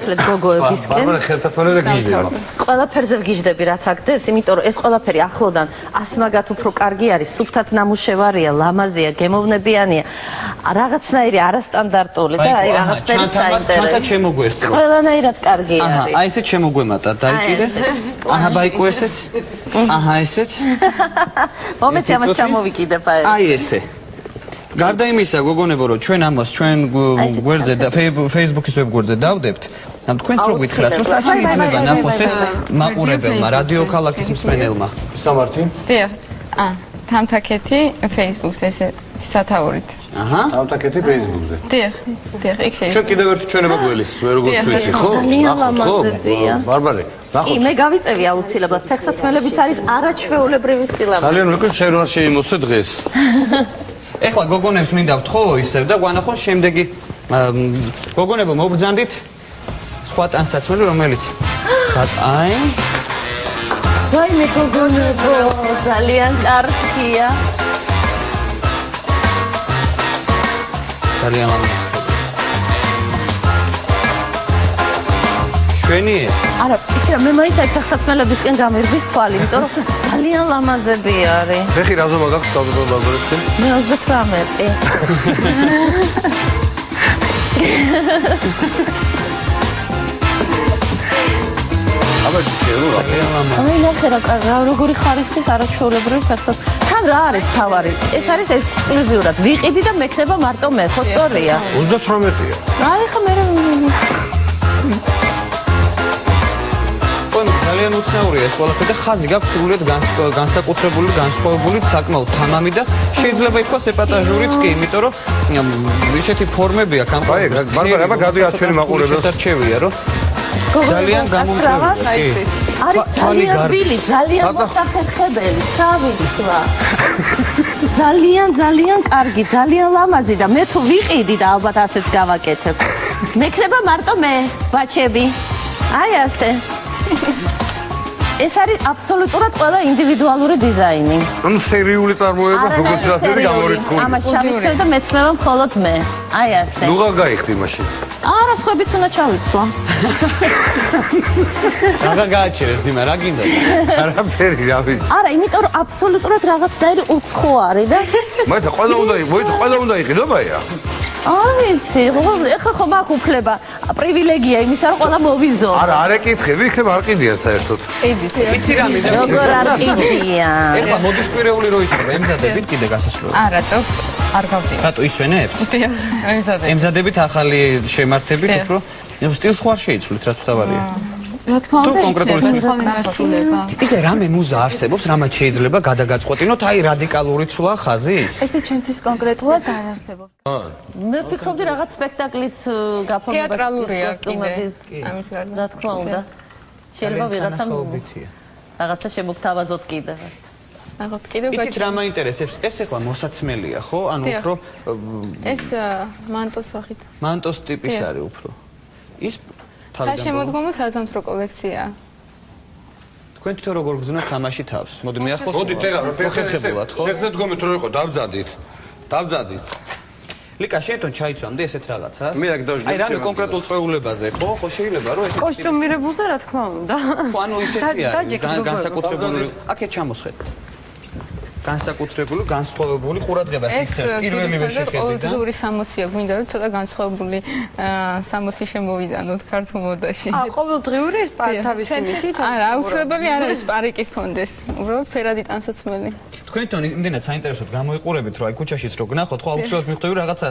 გავიცვლეთ გოგოებისკენ. ბარბარა ხელთათმანე და გიждდება. ყველაფერზე ვგიждები რაც აქ დევს, იმიტომ რომ ეს ყველაფერი ახლოდან ასმაგათ უფრო კარგი არის, სუფთად ნამუშევარია, ლამაზია, გემოვნებიანია. რაღაცნაირი არასტანდარტული და აი რაღაცნაირი საინტერესო. ჩანთა შემოგვესწრო. ყველანაირად კარგი არის. აჰა, აი ესეც შემოგვემატა, დაიჭირე. აჰა, ბაიკო ესეც. აჰა, ესეც. მომეც ამას ჩამოვიკიდებ აი. აი ესე. გარდა იმისა, გოგონებო, რომ ჩვენ ამას ჩვენ გვერდზე და Facebook-ის ვებგვერდზე დავდებთ. ამ თქვენც რო გითხრათ, რომ საჩიძება ნახოს ეს მაყურებელმა, რადიო ქალაქის მსმენელმა. სამართი? დიახ. თამთაქეთი Facebook-ს ესე სათაურით. აჰა. თამთაქეთი Facebook-ზე. დიახ, იქ შეიძლება. ჩვენ კიდევ ერთი ჩვენება გველის, როგორც ვიცი, ხო? ძალიან ლამაზებია. ბარბარე, ნახოთ. კი, მე გავიწევი აუცილებლად. ფეხსაცმელებიც არის არაჩვეულებრივი სილამაზე. ძალიან უკვე შენ რა შეიმოსე დღეს. ეხლა გოგონებს მინდა ვთხოვო ისევ და გვანახონ შემდეგი გოგონებო მობრძანდით სხვა ტანსაცმელი რომელიც აი ვაიმე გოგონებო ძალიან კარგია ძალიან ლამაზი შვენიე არა იცი რა მე მაინც აი ფეხსაცმელებისკენ გამირბის თვალი იმიტომ რომ ძალიან ლამაზები არის ფეხი რაზომა გაქვს თავდაპირველად ბარბარეთკენ მე 38 აბა შეიძლება აი ნახე რა როგორი ხარისხის არაჩვეულებრივი ფეხსაცმელი თან რა არის თავარი ეს არის ექსკლუზიურად ვიყიდი და მექნება მარტო მე ხო სწორია 38-ია აი ხა მე ძალიან უცნაურია ეს ყველაფერი და ხაზი გაქვს სრულიად განსაკუთრებული, განსხვავებული, საკმაოდ თამამი და შეიძლება ითქვას ეპატაჟურიც კი, იმიტომ რომ ისეთი ფორმები აქვს ამ პროექტში. ბარბარა, აბა გადაიარჩ ჩვენი მაყურებელს. შესარჩევია, რომ ძალიან გამომწვევია. არის ძალიან რბილი, ძალიან მოსახერხებელი, თავისვა. ძალიან კარგი, ძალიან ლამაზი და მე თუ ვიყიდი და ალბათ ასეც გავაკეთებ. მექნება მარტო მე, ბაჩები. აი ასე. ეს არის აბსოლუტურად ყველა ინდივიდუალური დიზაინი. ანუ სერიული წარმოება როგორც დასერი გამორიცხული. ამას ჩავიცვლებ და მეცნობა მხოლოდ მე. აი ასე. ნუღა გაიხდი მაშინ. არა, სხვებიც უნდა ჩავიცვა. რაღა გააჩერეთ, დიმა, რა გინდა? არაფერი, რა ვიცი. არა, იმიტომ რომ აბსოლუტურად რაღაცნაირი უცხო არის და მაინც ყველა უნდა იყიდობაია. არ ვიცი, ეხლა ხომ აქ უფლება, პრივილეგია იმისა, რომ ყველა მოვიზო. არა, არ ეკითხები, იქნება არ ყიდიან საერთოდ. ყიდით. იცი რა მინდა? როგორ არ ყიდიან? ეხლა მოდის კვირეული რო იწყება, ემზადებით კიდე გასასვლელად. არა, წელს არ გავდივარ. რატო ისვენებს? დიახ, ემზადებით. ემზადებით ახალი შემართებით უფრო სტილს ხوار შეიცვლით, რა თქმა რა თქმა უნდა, კონკრეტული ცნება. ისე რამე მუზა არსებობს, რამაც შეიძლება გადაგაწყვეტინოთ, აი რადიკალური ცვლა ხაზის? ესე ჩემთვის კონკრეტულად არ არსებობს. მე ვფიქრობდი რაღაც სპექტაკლის გაფორმება თეატრალურია კიდე. ამის გარდა. რა თქმა უნდა. შეიძლება რაღაცა შემოგთავაზოთ კიდე. ნახოთ, კიდევ იცით რა მაინტერესებს? ეს ახლა მოსაცმელია, ხო? ანუ უფრო ეს მანტოს სახით. მანტოს ტიპის არის უფრო. ის საშემოდგომო საზამთრო კოლექციაა. თქვენ თვითონ როგორ გძნოთ თამაში თავს? მოდი მიახლოს. მოდი წერა, ხერხებულად, ხო? ფეხზე დგომით რო იყო, დავძადით. ლიკა, შენ ჩაიცვამდი ესეთ რაღაცას? მე აქ დავждები. აი რამე კონკრეტულ წვეულებაზე, ხო? ხო შეიძლება რომ ესეთ კოსტუმირებულზე რა თქმა უნდა. ხო, ანუ ისეთი არის, განსაკუთრებული. აქეთ ჩამოსხეთ. განსაკუთრებული, განსხვავებული ყურადღებას იცევს პირველივე შეხედვიდან. ყოველდღიური სამოსია გვინდა რომ ცოტა განსხვავებული სამოსი შემოვიდანოთ ქართულ მოდაში. ყოველდღიური ეს თავისი მითით? არა, აუცილებელი არ არის პარიკი ჰქონდეს. უბრალოდ ფერადი ტანსაცმელი. თქვენთან იმდენად საინტერესოდ გამოიყურებით, რომ აი ქუჩაშიც რო გნახოთ, ხო აუცილებლად მიხვდები რაღაცა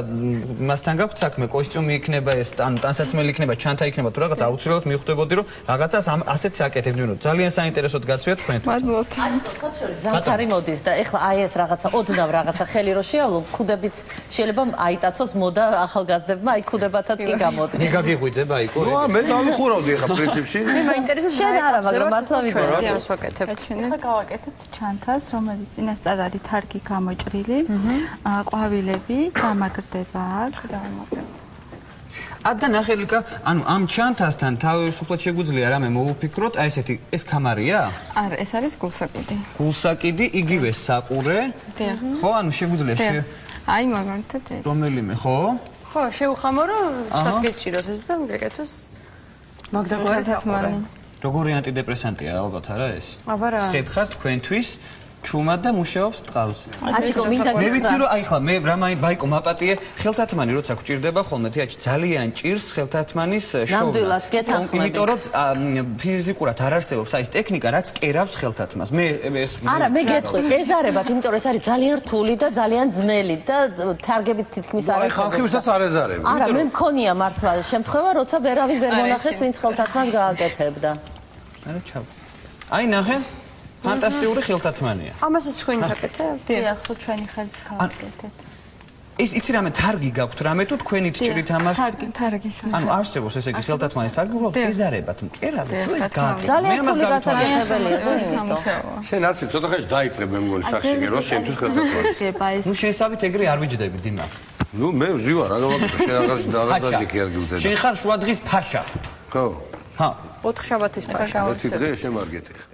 მასთან გაქვთ საქმე, კოსტიუმი იქნება ეს, ანუ ტანსაცმელი იქნება, ჩანთა იქნება, თუ რაღაცა აუცილებლად მიხვდებოდი, რომ რაღაცას ასეთ საკეთებდი, რომ ძალიან საინტერესოდ გაცვიათ თქვენთან. მადლობთ. აი, თქო, ზამთარი მოდის და ეხლა აი ეს რაღაცა ოდნავ რაღაცა ხელი რო შეავლო, ქუდებიც შეიძლება აიტაცოს მოდა ახალგაზრდებმა, აი ქუდებათაც კი გამოდი. მე გაგიღვიძებ აიკო? ნუ მე დავიხურავდი ახლა პრინციპში. მე მაინტერესებს შენ არა, მაგრამ მართლა ვიდეო. დიას ვაკეთებთ. ახლა გავაკეთებთ ჩანთას, რომელიც წინასწარ არის თარგი გამოჭრილი, ყვავილები, გამაგრდება აქ. და ნახე ლიკა, ანუ ამ ჩანთასთან თავისუფლად შეგვიძლია რამე მოუფიქროთ, აი ესეთი, ეს კამარია? არა, ეს არის გულსაკიდი. გულსაკიდი, იგივე საყურე. დიახ. ხო, ანუ შეგვიძლია აი მაგალითად ეს. რომელიმე, ხო? ხო, შეუხამო რომ თქვათ გეჭიროს ეს და გეკეთოს. მაგდაგვარი საყურე. როგორი ანტიდეპრესანტია ალბათ არა ეს? აბა რა. სწრაფად ხარ თქვენთვის ჩუმად და მუშაობს ტყავს. ათიკო მინდა მე ვიცი რომ აი ხლა მე რა ბაიკო მაპატიე ხელთათმანი როცა გვჭირდება ხოლმე თეატრში ძალიან ჭირს ხელთათმანის შოვა. ნამდვილად გეთანხმები. იმიტომ რომ ფიზიკურად არ არსებობს აი ეს ტექნიკა რაც კერავს ხელთათმას. მე ეს არა მე გეტყვი ეზარებათ იმიტომ რომ ეს არის ძალიან რთული და ძალიან ძნელი და თარგებიც თითქმის არ აი ხალხი ვისაც არ ეზარება. არა მე მქონია მართლა შემთხვევა როცა ვერავინ ვერ მონახეს ვინც ხელთათმას გააკეთებდა. არა ჩავ. აი ნახე ფანტასტიკური ხელთათმანია. ამასაც თქვენი გაკეთებთ? დიახ, ხო ჩვენი ხელით გავაკეთეთ. ის იცი რამე თარგი გაქვთ რამე თუ თქვენი ჭირით ამას თარგის. ანუ არსებობს ესე იგი ხელთათმანის თარგი უბრალოდ ეზარებათ მკერავთ თუ ეს გააკეთე. ძალიან რთული გასაგებელია და იმიტომ. შენ არც ცოტა ხანში დაიწყებ მე მგონი სახში გერო შენთვის ხელთათმანის. გება ეს. ნუ შესაბით ეგრე არ ვიჯდები დიმა. ნუ მე ვზივარ რა გავაკეთო შენ აღარში დააღადაჯიქი ადგილზე. შენ ხარ შუადღის ფაშა. ხო. ჰა. 4 შაბათის პაშა. ერთი დღე შემარგეთ.